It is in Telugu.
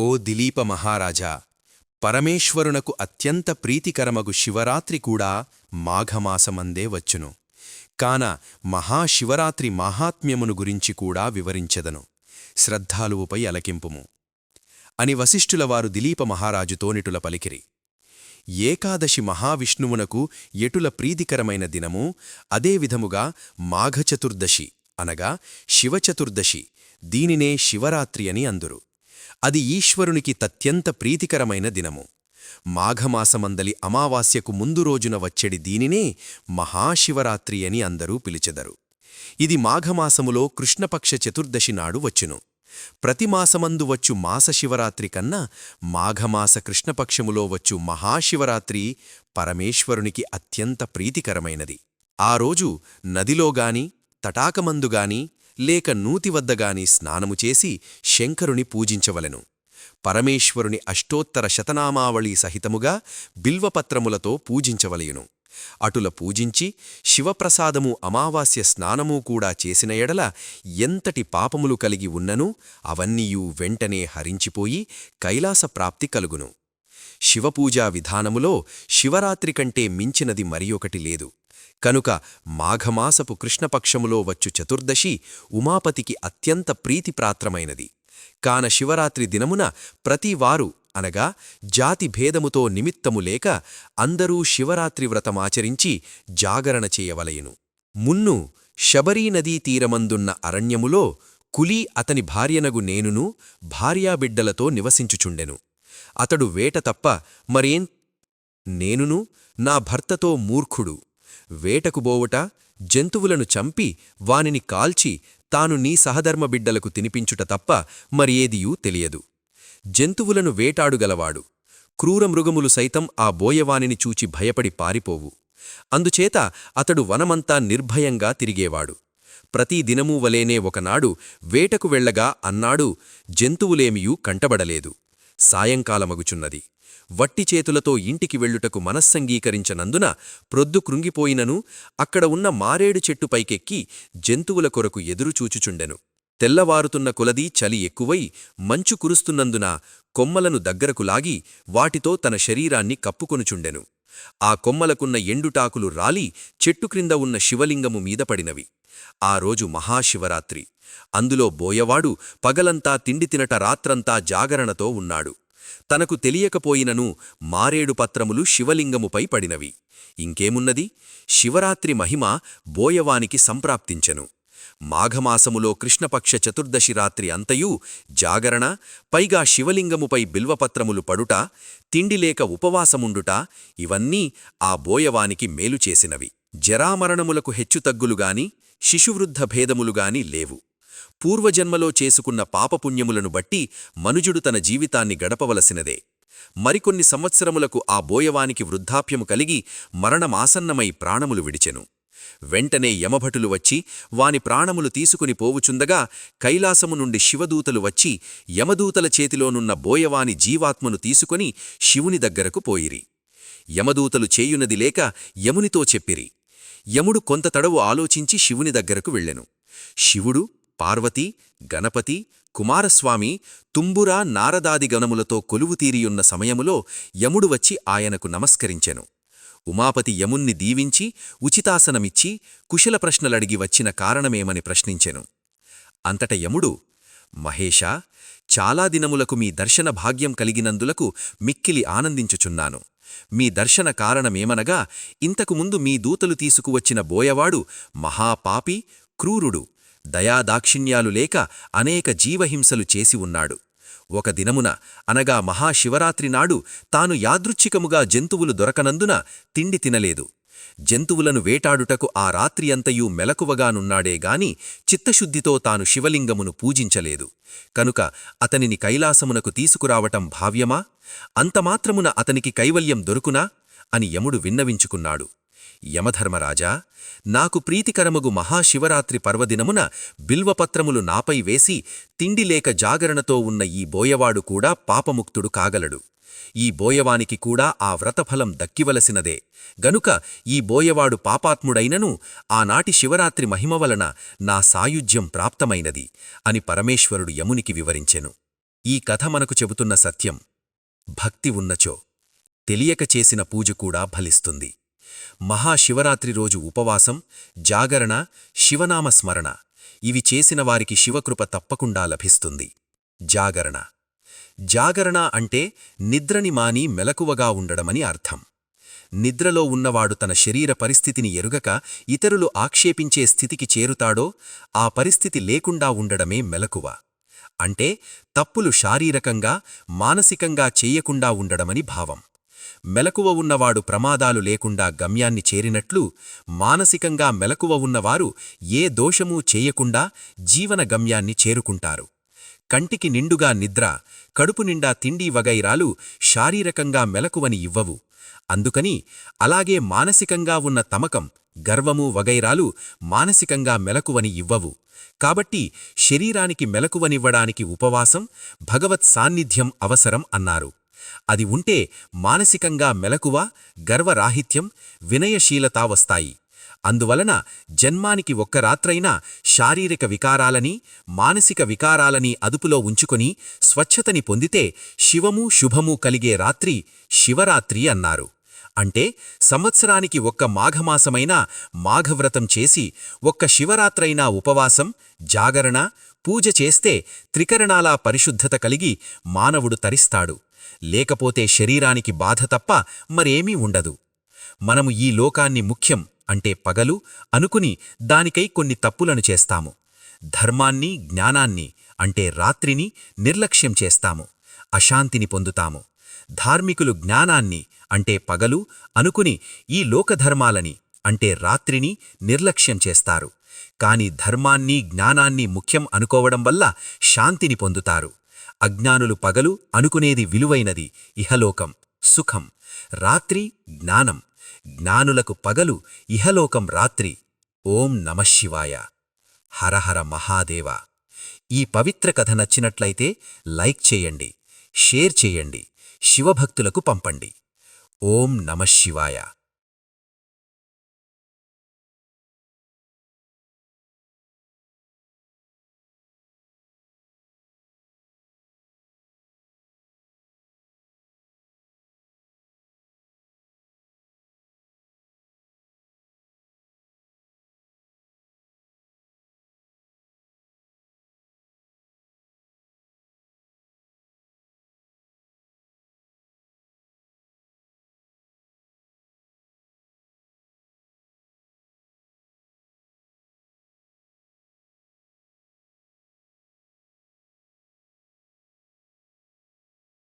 ఓ దిలీప మహారాజా, పరమేశ్వరునకు అత్యంత ప్రీతికరమగు శివరాత్రి కూడా మాఘమాసమందే వచ్చును. కాన మహాశివరాత్రి మాహాత్మ్యమును గురించి కూడా వివరించెదను. శ్రద్ధాలువుపై అలకింపుము అని వశిష్ఠులవారు దిలీప మహారాజుతోనిటుల పలికిరి. ఏకాదశి మహావిష్ణువునకు ఎటుల ప్రీతికరమైన దినము, అదే విధముగా మాఘచతుర్దశి అనగా శివచతుర్దశి, దీనినే శివరాత్రి అని అందురు. అది ఈశ్వరునికి తత్యంత ప్రీతికరమైన దినము. మాఘమాసమందలి అమావాస్యకు ముందు రోజున వచ్చెడి దీనినే మహాశివరాత్రి అని అందరూ పిలిచెదరు. ఇది మాఘమాసములో కృష్ణపక్ష చతుర్దశి నాడు వచ్చును. ప్రతిమాసమందు వచ్చు మాసశివరాత్రి కన్నా మాఘమాస కృష్ణపక్షములో వచ్చు మహాశివరాత్రి పరమేశ్వరునికి అత్యంత ప్రీతికరమైనది. ఆ రోజు నదిలోగాని తటాకమందుగాని లేక నూతివద్దగాని స్నానము చేసి శంకరుని పూజించవలెను. పరమేశ్వరుని అష్టోత్తర శతనామావళీ సహితముగా బిల్వపత్రములతో పూజించవలయును. అటుల పూజించి శివప్రసాదము అమావాస్య స్నానమూ కూడా చేసిన ఎడల ఎంతటి పాపములు కలిగి ఉన్ననూ అవన్నీయూ వెంటనే హరించిపోయి కైలాసప్రాప్తి కలుగును. శివపూజా విధానములో శివరాత్రి కంటే మించినది మరియొకటి లేదు. కనుక మాఘమాసపు కృష్ణపక్షములో వచ్చు చతుర్దశి ఉమాపతికి అత్యంత ప్రీతిప్రాత్రమైనది. కాన శివరాత్రి దినమున ప్రతివారు అనగా జాతి భేదముతో నిమిత్తము లేక అందరూ శివరాత్రి వ్రతమాచరించి జాగరణ చేయవలయును. మున్ను శబరీనదీ తీరమందున్న అరణ్యములో కులీ అతని భార్యనగు నేనును భార్యాబిడ్డలతో నివసించుచుండెను. అతడు వేట తప్ప మరేం నేనును నా భర్తతో మూర్ఖుడు వేటకుబోవుట, జంతువులను చంపి వానిని కాల్చి తాను నీ సహధర్మబిడ్డలకు తినిపించుట తప్ప మరి ఏదియూ తెలియదు. జంతువులను వేటాడుగలవాడు. క్రూరమృగములు సైతం ఆ బోయవానిని చూచి భయపడి పారిపోవు. అందుచేత అతడు వనమంతా నిర్భయంగా తిరిగేవాడు. ప్రతిదినమూ వలేనే ఒకనాడు వేటకు వెళ్లగా అన్నాడు, జంతువులేమియూ కంటబడలేదు. సాయంకాలమగుచున్నది. వట్టి చేతులతో ఇంటికి వెళ్ళుటకు మనస్సంగీకరించనందున ప్రొద్దు కృంగిపోయినను అక్కడ ఉన్న మారేడు చెట్టుపైకెక్కి జంతువుల కొరకు ఎదురుచూచుచుండెను. తెల్లవారుతున్న కొలదీ చలి ఎక్కువై మంచు కురుస్తున్నందున కొమ్మలను దగ్గరకు లాగి వాటితో తన శరీరాన్ని కప్పుకొనుచుండెను. ఆ కొమ్మలకున్న ఎండుటాకులు రాలి చెట్టుక్రింద ఉన్న శివలింగము మీద పడినవి. ఆ రోజు మహాశివరాత్రి. అందులో బోయవాడు పగలంతా తిండి తినట రాత్రంతా జాగరణతో ఉన్నాడు. తనకు తెలియకపోయినను మారేడు పత్రములు శివలింగముపై పడినవి. ఇంకేమున్నది, శివరాత్రి మహిమ బోయవానికి సంప్రాప్తించెను. మాఘమాసములో కృష్ణపక్ష చతుర్దశి రాత్రి అంతయూ జాగరణ, పైగా శివలింగముపై బిల్వపత్రములు పడుట, తిండిలేక ఉపవాసముండుట, ఇవన్నీ ఆ బోయవానికి మేలుచేసినవి. జరామరణములకు హెచ్చుతగ్గులుగాని శిశువృద్ధ భేదములుగాని లేవు. పూర్వజన్మలో చేసుకున్న పాపపుణ్యములను బట్టి మనుజుడు తన జీవితాన్ని గడపవలసినదే. మరికొన్ని సంవత్సరములకు ఆ బోయవానికి వృద్ధాప్యము కలిగి మరణమాసన్నమై ప్రాణములు విడిచెను. వెంటనే యమభటులు వచ్చి వాని ప్రాణములు తీసుకుని పోవుచుందగా కైలాసము నుండి శివదూతలు వచ్చి యమదూతల చేతిలోనున్న బోయవాని జీవాత్మను తీసుకుని శివుని దగ్గరకు పోయిరి. యమదూతలు చేయునది లేక యమునితో చెప్పిరి. యముడు కొంత తడవు ఆలోచించి శివుని దగ్గరకు వెళ్ళెను. శివుడు, పార్వతీ, గణపతి, కుమారస్వామి, తుంబురా నారదాది గణములతో కొలువుతీరియున్న సమయములో యముడు వచ్చి ఆయనకు నమస్కరించెను. ఉమాపతి యముణ్ణి దీవించి ఉచితాసనమిచ్చి కుశల ప్రశ్నలడిగి వచ్చిన కారణమేమని ప్రశ్నించెను. అంతట యముడు, మహేషా, చాలా దినములకు మీ దర్శన భాగ్యం కలిగినందులకు మిక్కిలి ఆనందించుచున్నాను. మీ దర్శన కారణమేమనగా ఇంతకుముందు మీ దూతలు తీసుకువచ్చిన బోయవాడు మహాపాపి, క్రూరుడు, దయాదాక్షిణ్యాలు లేక అనేక జీవహింసలు చేసి ఉన్నాడు. ఒక దినమున అనగా మహాశివరాత్రి నాడు తాను యాదృచ్ఛికముగా జంతువులు దొరకనందున తిండి తినలేదు. జంతువులను వేటాడుటకు ఆ రాత్రి అంతయూ మెలకువగానున్నాడేగాని చిత్తశుద్ధితో తాను శివలింగమును పూజించలేదు. కనుక అతనిని కైలాసమునకు తీసుకురావటం భావ్యమా? అంతమాత్రమున అతనికి కైవల్యం దొరుకునా అని యముడు విన్నవించుకున్నాడు. యమధర్మరాజా, నాకు ప్రీతికరమగు మహాశివరాత్రి పర్వదినమున బిల్వపత్రములు నాపై వేసి తిండిలేక జాగరణతో ఉన్న ఈ బోయవాడు కూడా పాపముక్తుడు కాగలడు. ఈ బోయవానికి కూడా ఆ వ్రతఫలం దక్కివలసినదే. గనుక ఈ బోయవాడు పాపాత్ముడైనను ఆనాటి శివరాత్రి మహిమ వలన నా సాయుజ్యం ప్రాప్తమైనది అని పరమేశ్వరుడు యమునికి వివరించెను. ఈ కథ మనకు చెబుతున్న సత్యం, భక్తి ఉన్నచో తెలియక చేసిన పూజ కూడా ఫలిస్తుంది. మహాశివరాత్రి రోజు ఉపవాసం, జాగరణ, శివనామ స్మరణ ఇవి చేసిన వారికి శివకృప తప్పకుండా లభిస్తుంది. జాగరణ జాగరణ అంటే నిద్రని మాని మెలకువగా ఉండడమని అర్థం. నిద్రలో ఉన్నవాడు తన శరీర పరిస్థితిని ఎరుగక ఇతరులు ఆక్షేపించే స్థితికి చేరుతాడో ఆ పరిస్థితి లేకుండా ఉండడమే మెలకువ. అంటే తప్పులు శారీరకంగా, మానసికంగా చెయ్యకుండా ఉండడమని భావం. మెలకువ ఉన్నవాడు ప్రమాదాలు లేకుండా గమ్యాన్ని చేరినట్లు, మానసికంగా మెలకువ ఉన్నవారు ఏ దోషమూ చేయకుండా జీవన గమ్యాన్ని చేరుకుంటారు. కంటికి నిండుగా నిద్ర, కడుపు నిండా తిండి వగైరాలు శారీరకంగా మెలకువని ఇవ్వవు. అందుకని అలాగే మానసికంగా ఉన్న తమకం, గర్వము వగైరాలు మానసికంగా మెలకువని ఇవ్వవు. కాబట్టి శరీరానికి మెలకువనివ్వడానికి ఉపవాసం, భగవత్ సాన్నిధ్యం అవసరం అన్నారు. అది ఉంటే మానసికంగా మెలకువ, గర్వరాహిత్యం, వినయశీలత వస్తాయి. అందువలన జన్మానికి ఒక్క రాత్రైనా శారీరక వికారాలని, మానసిక వికారాలని అదుపులో ఉంచుకొని స్వచ్ఛతని పొందితే శివమూ శుభమూ కలిగే రాత్రి శివరాత్రి అన్నారు. అంటే సంవత్సరానికి ఒక్క మాఘమాసమైనా మాఘవ్రతం చేసి ఒక్క శివరాత్రైనా ఉపవాసం, జాగరణ, పూజ చేస్తే త్రికరణాల పరిశుద్ధత కలిగి మానవుడు తరిస్తాడు. లేకపోతే శరీరానికి బాధ తప్ప మరేమీ ఉండదు. మనము ఈ లోకాన్ని ముఖ్యం అంటే పగలు అనుకుని దానికై కొన్ని తప్పులను చేస్తాము. ధర్మాన్ని, జ్ఞానాన్ని అంటే రాత్రిని నిర్లక్ష్యం చేస్తాము, అశాంతిని పొందుతాము. ధార్మికులు జ్ఞానాన్ని అంటే పగలు అనుకుని ఈ లోకధర్మాలని అంటే రాత్రిని నిర్లక్ష్యం చేస్తారు. కాని ధర్మాన్ని, జ్ఞానాన్ని ముఖ్యం అనుకోవడం వల్ల శాంతిని పొందుతారు. అజ్ఞానులు పగలు అనుకునేది విలువైనది, ఇహలోకం, సుఖం. రాత్రి జ్ఞానం. జ్ఞానులకు పగలు, ఇహలోకం రాత్రి. ఓం నమఃశివాయ. హరహర మహాదేవ. ఈ పవిత్ర కథ నచ్చినట్లయితే లైక్ చేయండి, షేర్ చేయండి, శివభక్తులకు పంపండి. ఓం నమఃశివాయ.